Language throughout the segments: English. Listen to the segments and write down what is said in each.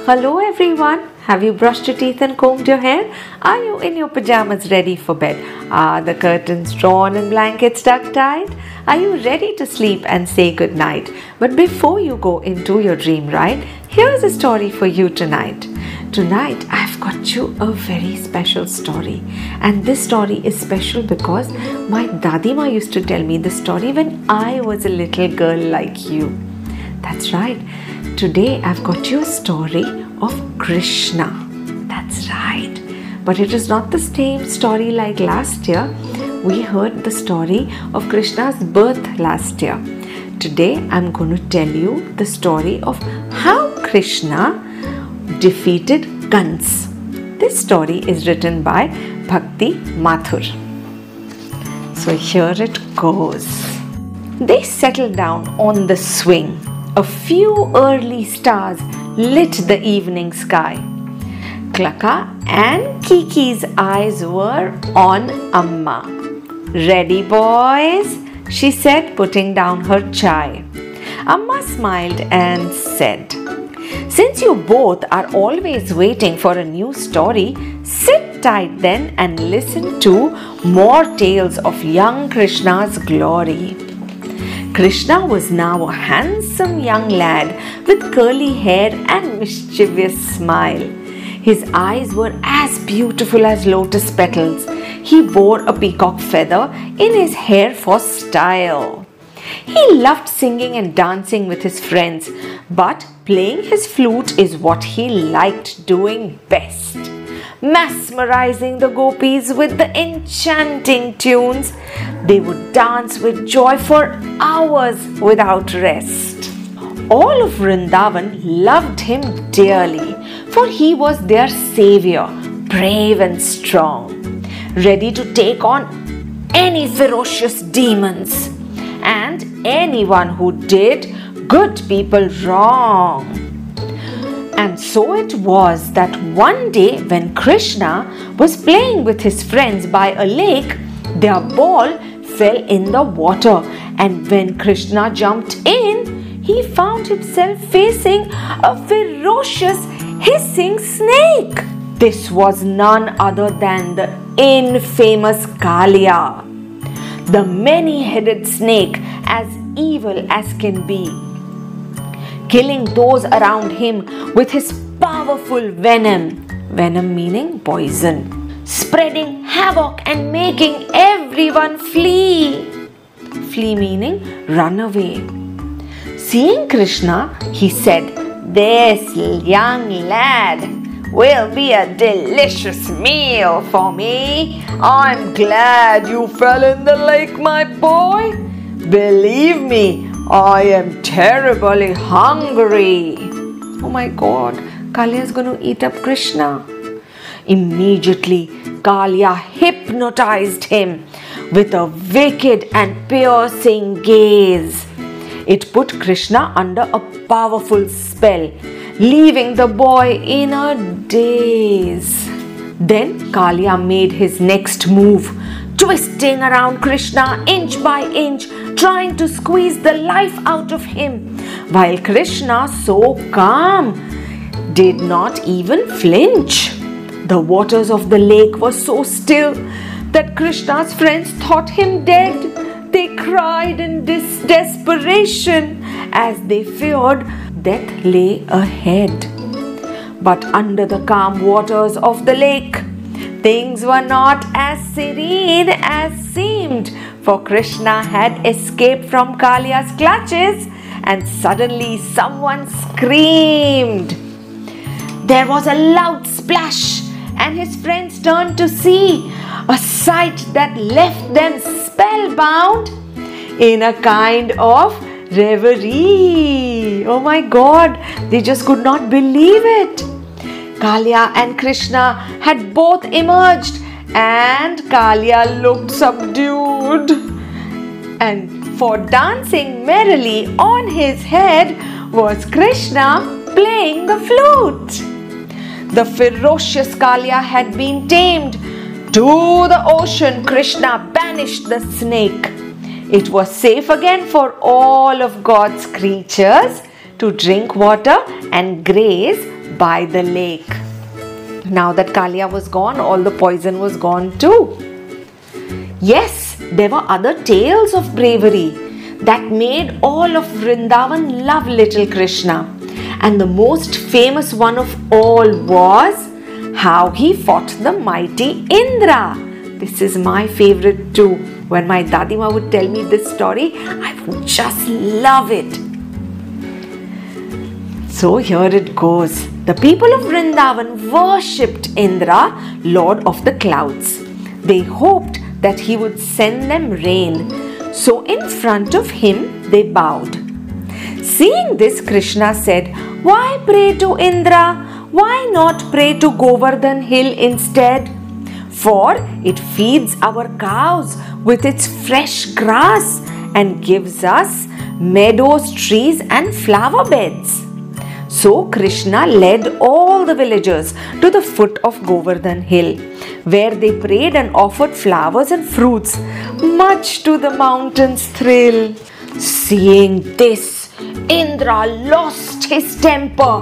Hello everyone. Have you brushed your teeth and combed your hair? Are you in your pajamas ready for bed? Are the curtains drawn and blankets tucked tight? Are you ready to sleep and say goodnight? But before you go into your dream ride, here's a story for you tonight. Tonight I've got you a very special story, and this story is special because my Dadima used to tell me this story when I was a little girl like you. That's right. Today I've got you a story of Krishna. That's right. But it is not the same story like last year. We heard the story of Krishna's birth last year. Today I'm going to tell you the story of how Krishna defeated Kans. This story is written by Bhakti Mathur. So here it goes. They settled down on the swing. A few early stars lit the evening sky. Klaka and Kiki's eyes were on Amma. "Ready, boys?" she said, putting down her chai. Amma smiled and said, "Since you both are always waiting for a new story, sit tight then and listen to more tales of young Krishna's glory." Krishna was now a handsome young lad with curly hair and mischievous smile. His eyes were as beautiful as lotus petals. He wore a peacock feather in his hair for style. He loved singing and dancing with his friends, but playing his flute is what he liked doing best. Mesmerizing the gopis with the enchanting tunes, they would dance with joy for hours without rest. All of Vrindavan loved him dearly, for he was their savior, brave and strong, ready to take on any ferocious demons and anyone who did good people wrong. And so it was that one day when Krishna was playing with his friends by a lake, their ball fell in the water, and when Krishna jumped in, he found himself facing a ferocious hissing snake. This was none other than the infamous Kalia, the many-headed snake, as evil as can be, killing those around him with his powerful venom. Venom meaning poison. Spreading havoc and making everyone flee. Flee meaning run away. Seeing Krishna, he said, "This young lad will be a delicious meal for me. I'm glad you fell in the lake, my boy. Believe me, I am terribly hungry." Oh my God, Kalia is going to eat up Krishna. Immediately, Kalia hypnotized him with a wicked and piercing gaze. It put Krishna under a powerful spell, leaving the boy in a daze. Then Kalia made his next move, twisting around Krishna inch by inch, trying to squeeze the life out of him, while Krishna, so calm, did not even flinch. The waters of the lake were so still that Krishna's friends thought him dead. They cried in desperation as they feared death lay ahead. But under the calm waters of the lake, things were not as serene as seemed, for Krishna had escaped from Kalia's clutches, and suddenly someone screamed. There was a loud splash, and his friends turned to see a sight that left them spellbound in a kind of reverie. Oh my God, they just could not believe it. Kalia and Krishna had both emerged, and Kalia looked subdued. And for dancing merrily on his head was Krishna playing the flute. The ferocious Kalia had been tamed. To the ocean, Krishna banished the snake. It was safe again for all of God's creatures to drink water and graze by the lake. Now that Kalia was gone, all the poison was gone too. Yes, there were other tales of bravery that made all of Vrindavan love little Krishna. And the most famous one of all was how he fought the mighty Indra. This is my favorite too. When my Dadima would tell me this story, I would just love it. So here it goes. The people of Vrindavan worshipped Indra, Lord of the clouds. They hoped that he would send them rain. So in front of him they bowed. Seeing this, Krishna said, "Why pray to Indra? Why not pray to Govardhan hill instead? For it feeds our cows with its fresh grass and gives us meadows, trees and flower beds." So Krishna led all the villagers to the foot of Govardhan hill, where they prayed and offered flowers and fruits, much to the mountain's thrill. Seeing this, Indra lost his temper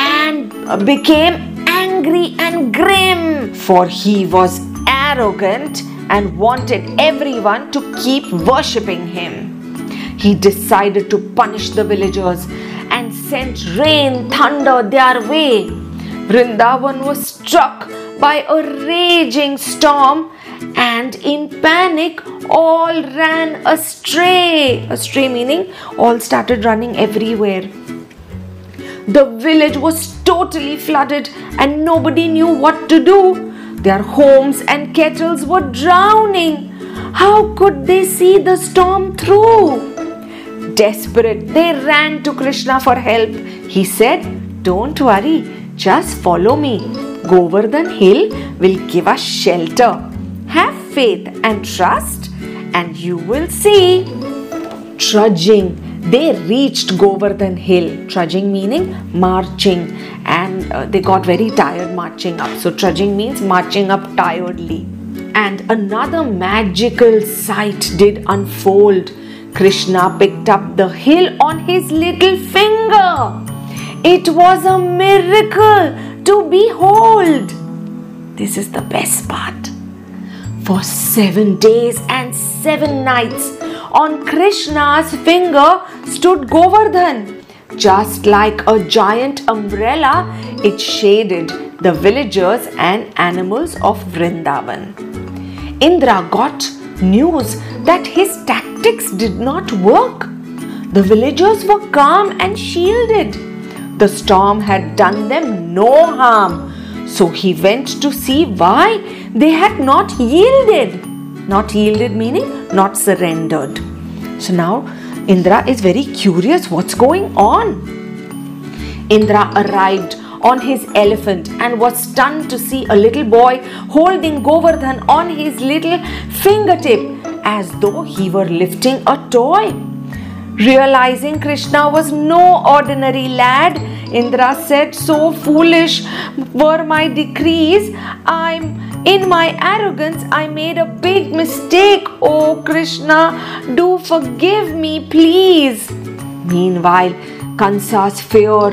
and became angry and grim, for he was arrogant and wanted everyone to keep worshipping him. He decided to punish the villagers and sent rain, thunder their way. Vrindavan was struck by a raging storm, and in panic all ran astray. Astray meaning all started running everywhere. The village was totally flooded and nobody knew what to do. Their homes and kettles were drowning. How could they see the storm through? Desperate, they ran to Krishna for help. He said, "Don't worry, just follow me. Govardhan hill will give us shelter. Have faith and trust and you will see." Trudging, they reached Govardhan hill. Trudging meaning marching, and they got very tired marching up. So trudging means marching up tiredly. And another magical sight did unfold. Krishna picked up the hill on his little finger. It was a miracle to behold. This is the best part. For 7 days and 7 nights, on Krishna's finger stood Govardhan. Just like a giant umbrella, it shaded the villagers and animals of Vrindavan. Indra got news that his tactics did not work. The villagers were calm and shielded. The storm had done them no harm. So he went to see why they had not yielded. Not yielded meaning not surrendered. So now Indra is very curious what's going on. Indra arrived on his elephant and was stunned to see a little boy holding Govardhan on his little fingertip as though he were lifting a toy. Realizing Krishna was no ordinary lad, Indra said, "So foolish were my decrees. In my arrogance, I made a big mistake. Oh Krishna, do forgive me, please." Meanwhile, Kansa's fear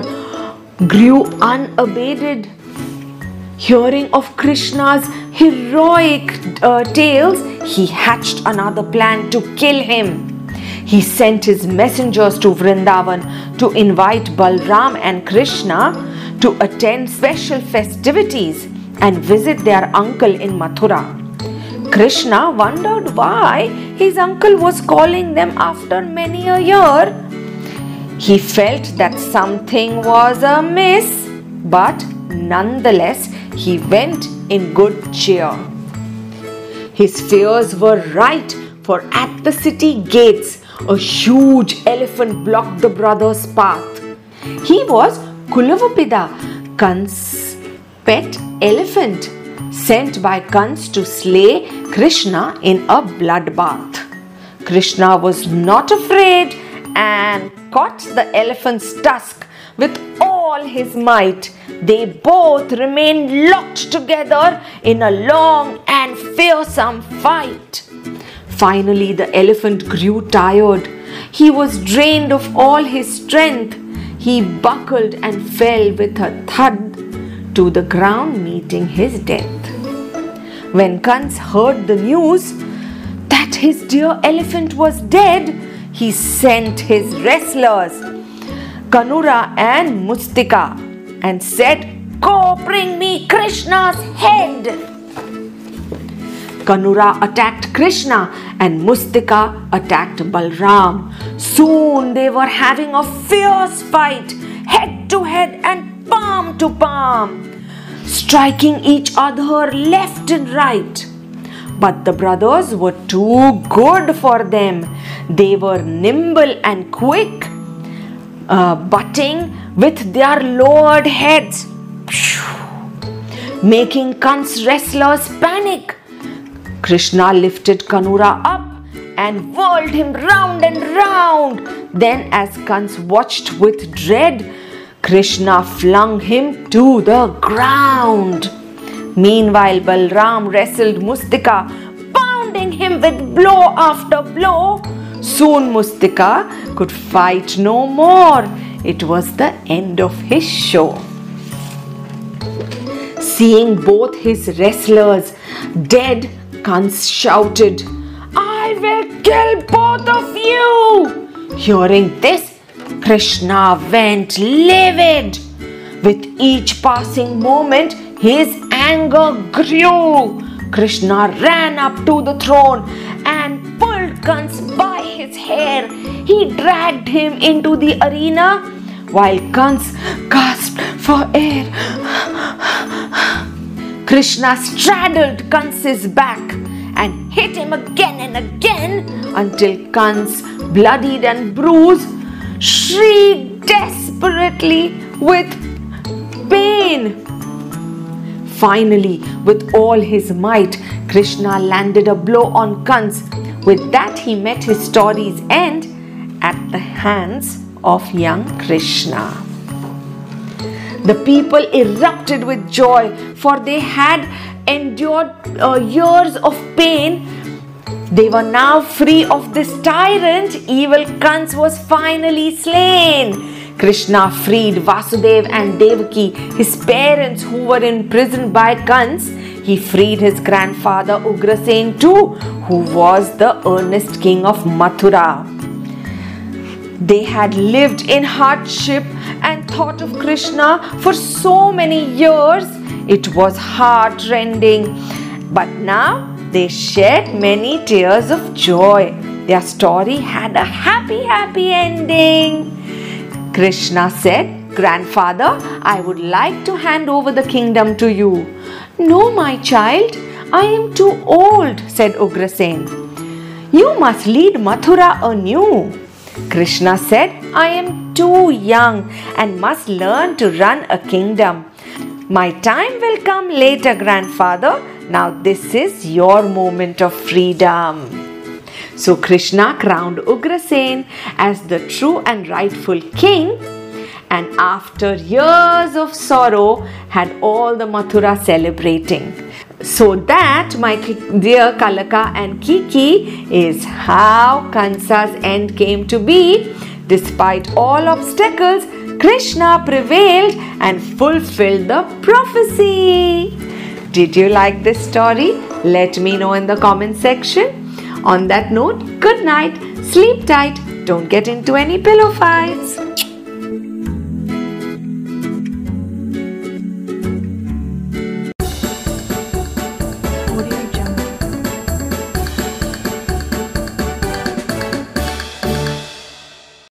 grew unabated. Hearing of Krishna's heroic tales, he hatched another plan to kill him. He sent his messengers to Vrindavan to invite Balram and Krishna to attend special festivities and visit their uncle in Mathura. Krishna wondered why his uncle was calling them after many a year. He felt that something was amiss, but nonetheless he went in good cheer. His fears were right, for at the city gates a huge elephant blocked the brothers' path. He was Kulavapida, Kansa's pet elephant, sent by Kansa to slay Krishna in a bloodbath. Krishna was not afraid and caught the elephant's tusk with all his might. They both remained locked together in a long and fearsome fight. Finally, the elephant grew tired. He was drained of all his strength. he buckled and fell with a thud to the ground, meeting his death. When Kans heard the news that his dear elephant was dead, he sent his wrestlers, Kanura and Mustika, and said, "Go bring me Krishna's head." Kanura attacked Krishna and Mustika attacked Balram. Soon they were having a fierce fight, head to head and palm to palm, striking each other left and right. But the brothers were too good for them. They were nimble and quick, butting with their lowered heads, making Kans wrestlers panic. Krishna lifted Kanura up and whirled him round and round. Then, as Kans watched with dread, Krishna flung him to the ground. Meanwhile, Balram wrestled Mustika, pounding him with blow after blow. Soon Mustika could fight no more. It was the end of his show. Seeing both his wrestlers dead, Kans shouted, "I will kill both of you!" Hearing this, Krishna went livid. With each passing moment, his anger grew. Krishna ran up to the throne and pulled Kans by his hair. He dragged him into the arena while Kans gasped for air. Krishna straddled Kans's back and hit him again and again until Kans, bloodied and bruised, shrieked desperately with pain. Finally, with all his might, Krishna landed a blow on Kans. With that, he met his story's end at the hands of young Krishna. The people erupted with joy, for they had endured years of pain. They were now free of this tyrant. Evil Kans was finally slain. Krishna freed Vasudev and Devaki, his parents who were imprisoned by Kans. He freed his grandfather Ugrasen too, who was the earnest king of Mathura. They had lived in hardship and thought of Krishna for so many years. It was heart-rending. But now they shed many tears of joy. Their story had a happy ending. Krishna said, "Grandfather, I would like to hand over the kingdom to you." "No, my child, I am too old," said Ugrasen. "You must lead Mathura anew." Krishna said, "I am too young and must learn to run a kingdom. My time will come later, grandfather. Now this is your moment of freedom." So Krishna crowned Ugrasen as the true and rightful king, and after years of sorrow had all the Mathura celebrating. So that, my dear Kalaka and Kiki, is how Kansa's end came to be. Despite all obstacles, Krishna prevailed and fulfilled the prophecy. Did you like this story? Let me know in the comment section. On that note, good night, sleep tight, don't get into any pillow fights.